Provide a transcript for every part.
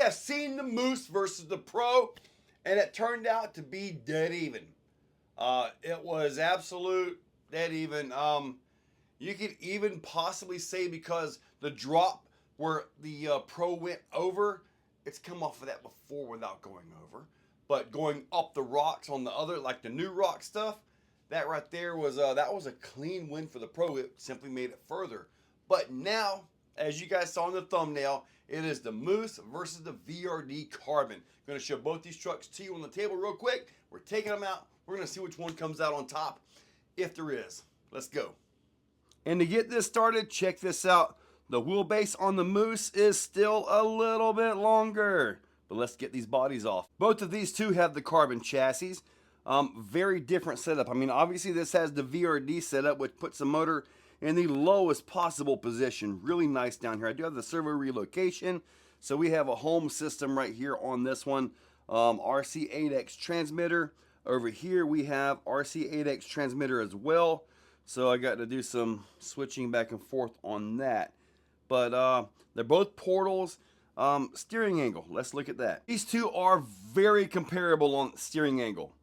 have seen the MEUS versus the Pro, and it turned out to be dead even. It was absolute dead even. You could even possibly say because the drop where the Pro went over, it's come off of that before without going over. But going up the rocks on the other, like the new rock stuff, that right there was that was a clean win for the Pro. It simply made it further. But now, as you guys saw in the thumbnail, it is the MEUS versus the VRD Carbon. I'm going to show both these trucks to you on the table real quick. We're taking them out. We're going to see which one comes out on top, if there is. Let's go. And to get this started, check this out. The wheelbase on the MEUS is still a little bit longer. But let's get these bodies off. Both of these two have the carbon chassis. Very different setup. I mean, obviously this has the VRD setup, which puts the motor in the lowest possible position. Really nice down here. I do have the servo relocation. So we have a home system right here on this one. RC8X transmitter. Over here we have RC8X transmitter as well. So I got to do some switching back and forth on that. But they're both portals. Steering angle, let's look at that. These two are very comparable on steering angle.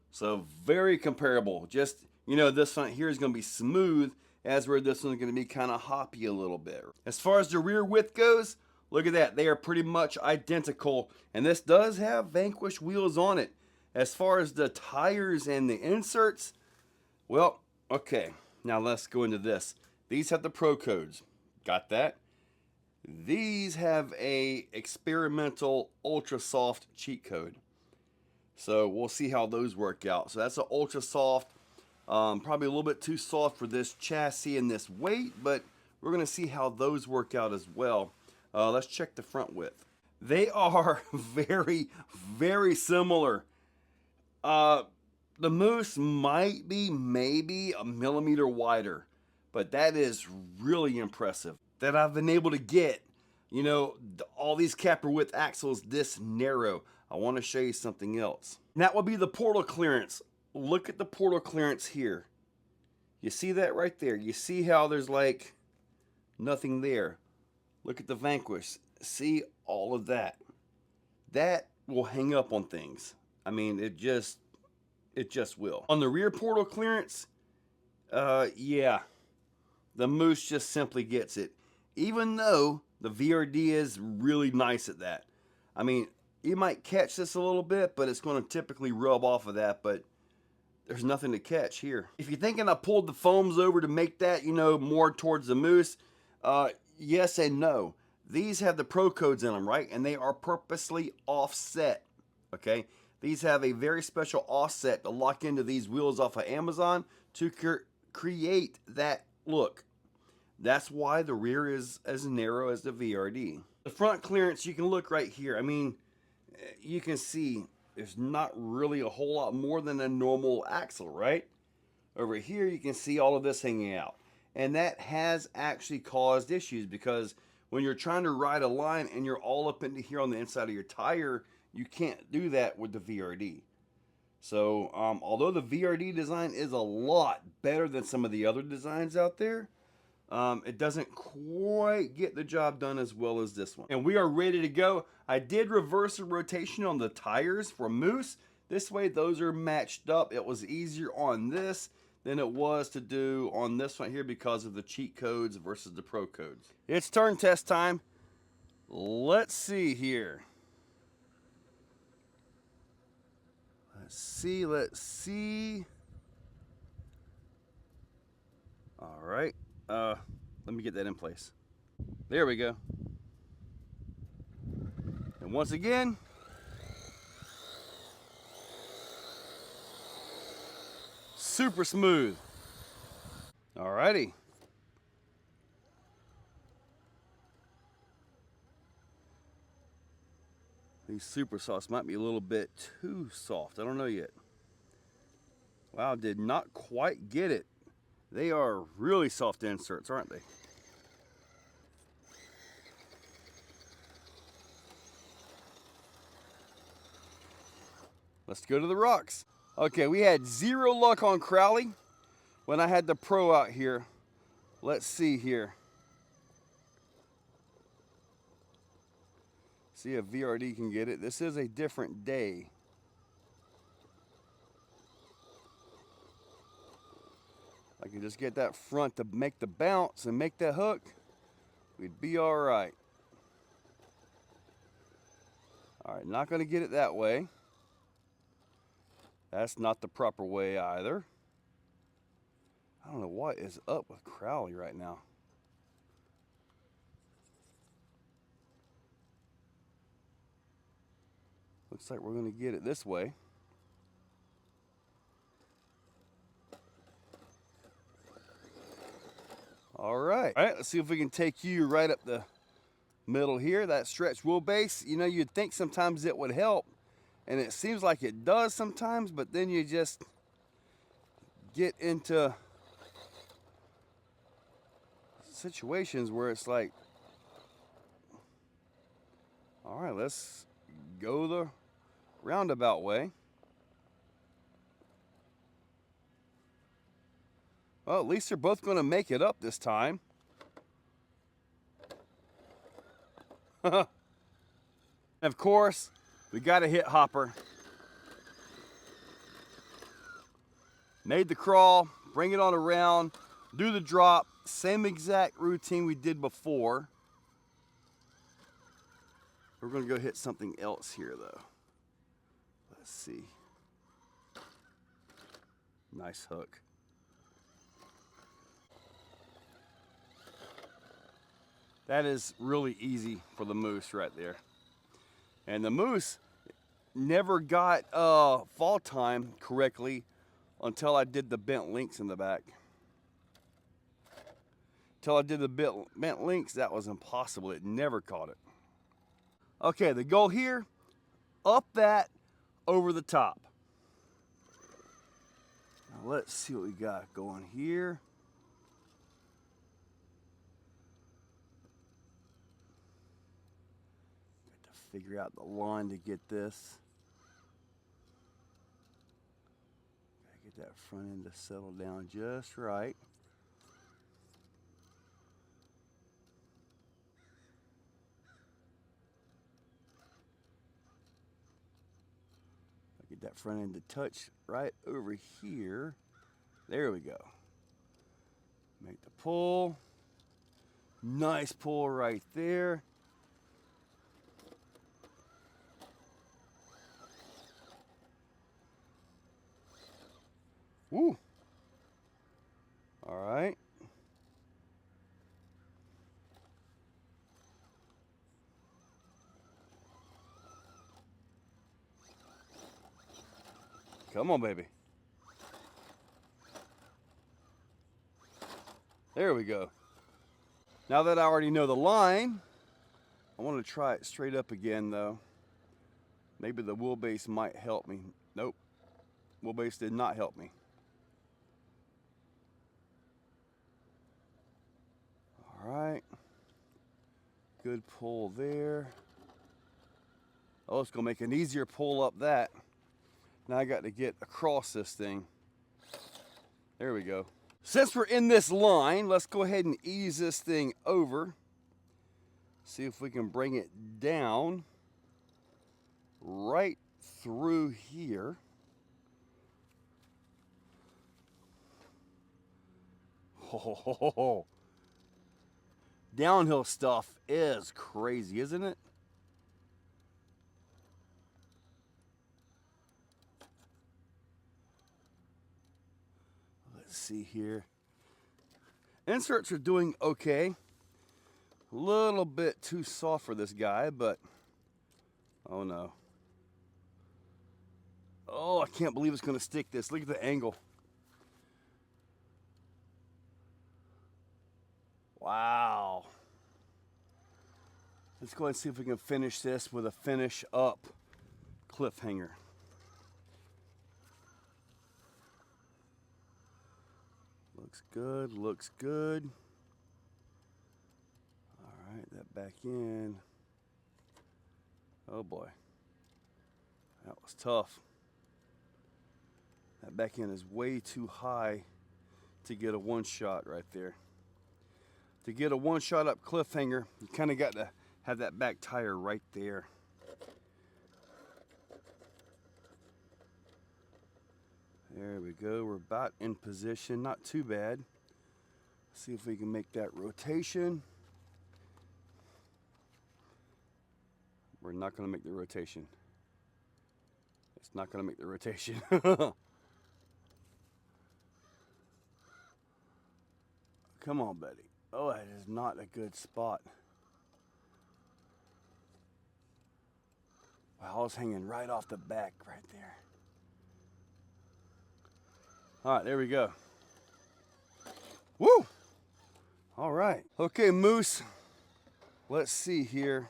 So very comparable. Just, you know, this one here is going to be smooth, as where this one's going to be kind of hoppy a little bit. As far as the rear width goes, look at that. They are pretty much identical. And this does have Vanquish wheels on it. As far as the tires and the inserts, well, okay. Now let's go into this. These have the Pro codes. Got that? These have a experimental ultra soft cheat code. So we'll see how those work out. So that's an ultra soft, probably a little bit too soft for this chassis and this weight, but we're going to see how those work out as well. Let's check the front width. They are very, very similar. The MEUS might be maybe a millimeter wider, but that is really impressive that I've been able to get, you know, all these capper width axles this narrow. I want to show you something else. And that will be the portal clearance. Look at the portal clearance here. You see that right there? You see how there's like nothing there. Look at the Vanquish. See all of that. That will hang up on things. I mean, it just will. On the rear portal clearance, yeah, the MEUS just simply gets it. Even though the VRD is really nice at that. I mean, you might catch this a little bit, but it's going to typically rub off of that, but there's nothing to catch here. If you're thinking I pulled the foams over to make that, you know, more towards the MEUS, yes and no. These have the Pro codes in them, right? And they are purposely offset, okay? These have a very special offset to lock into these wheels off of Amazon to create that look. That's why the rear is as narrow as the VRD. The front clearance, you can look right here. I mean, you can see there's not really a whole lot more than a normal axle, right? Over here, you can see all of this hanging out. And that has actually caused issues because when you're trying to ride a line and you're all up into here on the inside of your tire, you can't do that with the VRD. So, although the VRD design is a lot better than some of the other designs out there, it doesn't quite get the job done as well as this one. And we are ready to go. I did reverse the rotation on the tires for MEUS. This way those are matched up. It was easier on this than it was to do on this one here because of the cheat codes versus the Pro codes. It's turn test time. Let's see here. Let's see. All right. Let me get that in place. There we go. And once again, super smooth. Alrighty. These super softs might be a little bit too soft. I don't know yet. Wow, did not quite get it. They are really soft inserts, aren't they? Let's go to the rocks. Okay, we had zero luck on Crowley when I had the Pro out here. Let's see here. See if VRD can get it. This is a different day. I can just get that front to make the bounce and make that hook, we'd be all right. All right, not gonna get it that way. That's not the proper way either. I don't know what is up with Crowley right now. Looks like we're gonna get it this way. All right, let's see if we can take you right up the middle here. That stretch wheelbase, you know, you'd think sometimes it would help, and it seems like it does sometimes, but then you just get into situations where it's like, all right, let's go the roundabout way. Well, at least they're both going to make it up this time. Of course, we got to hit hopper. Made the crawl, bring it on around, do the drop, same exact routine we did before. We're going to go hit something else here though. Let's see. Nice hook. That is really easy for the MEUS right there. And the MEUS never got fall time correctly until I did the bent links in the back. Until I did the bent links, that was impossible. It never caught it. Okay, the goal here, up that over the top. Now let's see what we got going here. Figure out the line to get this. Gotta get that front end to settle down just right. Get that front end to touch right over here. There we go. Make the pull. Nice pull right there. Woo. All right. Come on, baby. There we go. Now that I already know the line, I want to try it straight up again though. Maybe the wheelbase might help me. Nope. Wheelbase did not help me. All right, good pull there. Oh, it's gonna make an easier pull up that. Now I got to get across this thing. There we go. Since we're in this line, let's go ahead and ease this thing over. See if we can bring it down right through here. Oh. Downhill stuff is crazy, isn't it? Let's see here. Inserts are doing okay. A little bit too soft for this guy, but oh no. Oh, I can't believe it's going to stick this. Look at the angle. Wow. Let's go ahead and see if we can finish this with a finish up cliffhanger. Looks good, looks good. All right, that back in. Oh boy, that was tough. That back end is way too high to get a one shot right there. To get a one shot up cliffhanger, you kind of got to have that back tire right there. There we go. We're about in position. Not too bad. See if we can make that rotation. We're not going to make the rotation. It's not going to make the rotation. Come on, buddy. Oh, that is not a good spot. Wow, I was hanging right off the back right there. All right, there we go. Woo! All right. Okay, MEUS. Let's see here.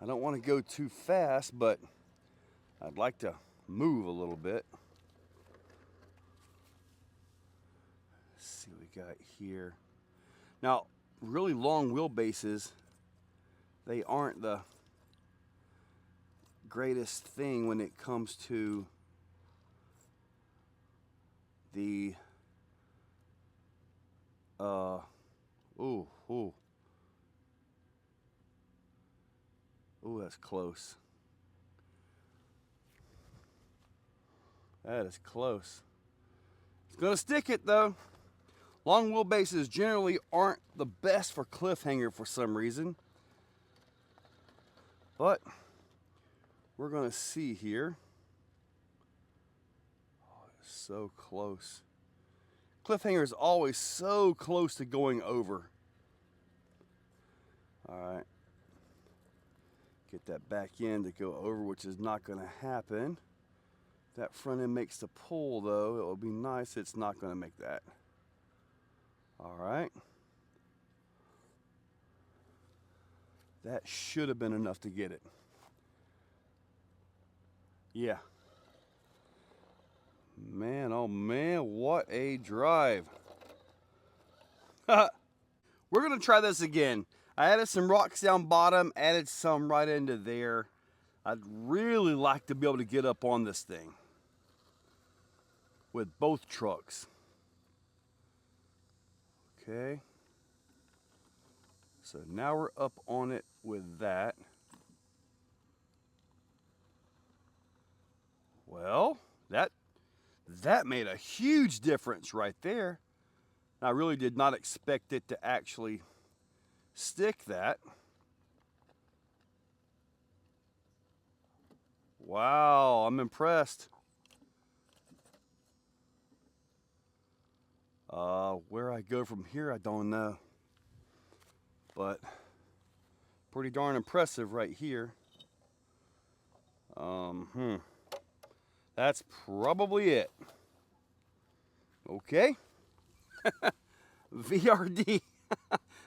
I don't want to go too fast, but I'd like to move a little bit. Let's see what we got here. Now, really long wheelbases, they aren't the greatest thing when it comes to the that's close. That is close. It's gonna stick it though. Long wheelbases generally aren't the best for cliffhanger for some reason, but we're gonna see here. Oh, it's so close. Cliffhanger is always so close to going over. All right. Get that back end to go over, which is not going to happen. If that front end makes the pull, though, it will be nice. It's not going to make that. All right. That should have been enough to get it. Yeah. Man, oh man, what a drive. We're going to try this again. I added some rocks down bottom, added some right into there. I'd really like to be able to get up on this thing with both trucks. Okay. So now we're up on it with that. Well, that made a huge difference right there. I really did not expect it to actually stick that. Wow, I'm impressed. Where I go from here, I don't know. But pretty darn impressive right here. That's probably it. Okay. VRD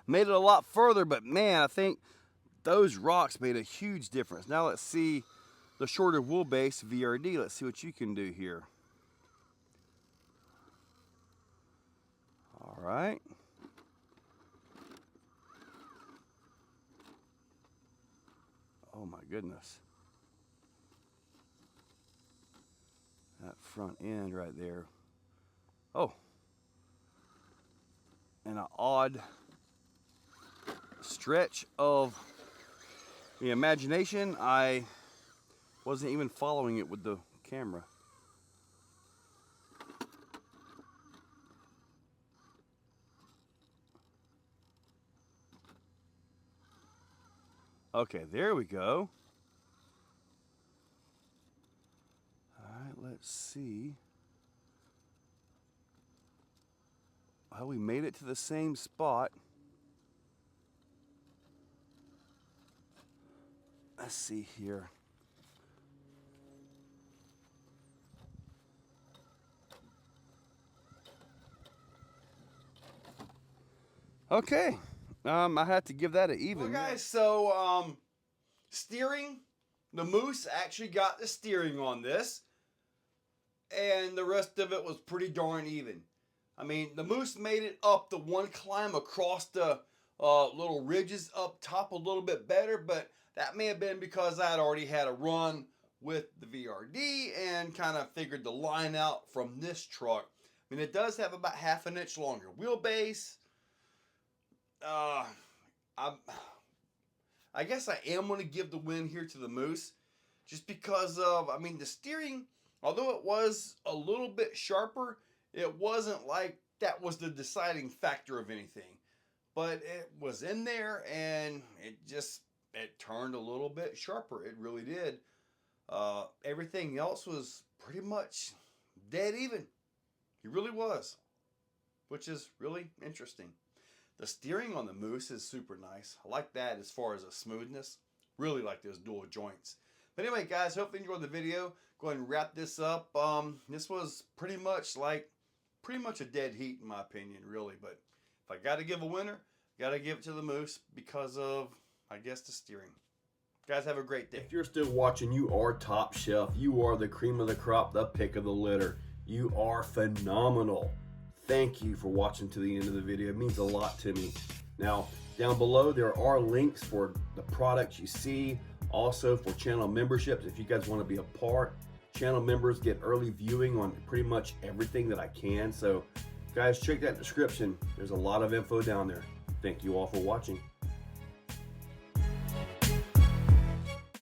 made it a lot further, but man, I think those rocks made a huge difference. Now let's see the shorter wheelbase VRD. Let's see what you can do here. All right. Oh my goodness. That front end right there. Oh. And an odd stretch of the imagination. I wasn't even following it with the camera. Okay, there we go. All right, let's see. Well, we made it to the same spot. Let's see here. Okay, I had to give that an even. Well, guys, so steering, the MEUS actually got the steering on this, and the rest of it was pretty darn even. I mean, the MEUS made it up the one climb across the little ridges up top a little bit better, but that may have been because I had already had a run with the VRD and kind of figured the line out from this truck. I mean, it does have about ½ an inch longer wheelbase. I guess I am going to give the win here to the MEUS, just because of, I mean, the steering, although it was a little bit sharper, it wasn't like that was the deciding factor of anything. But it was in there, and it turned a little bit sharper. It really did. Everything else was pretty much dead even. It really was, which is really interesting. The steering on the MEUS is super nice. I like that as far as a smoothness. Really like those dual joints. But anyway, guys, hope you enjoyed the video. Go ahead and wrap this up. This was pretty much a dead heat in my opinion, really. But if I got to give a winner, got to give it to the MEUS because of, I guess, the steering. Guys, have a great day. If you're still watching, you are top shelf. You are the cream of the crop, the pick of the litter. You are phenomenal. Thank you for watching to the end of the video. It means a lot to me. Now, down below, there are links for the products you see. Also for channel memberships, if you guys want to be a part. Channel members get early viewing on pretty much everything that I can. So, guys, check that description. There's a lot of info down there. Thank you all for watching.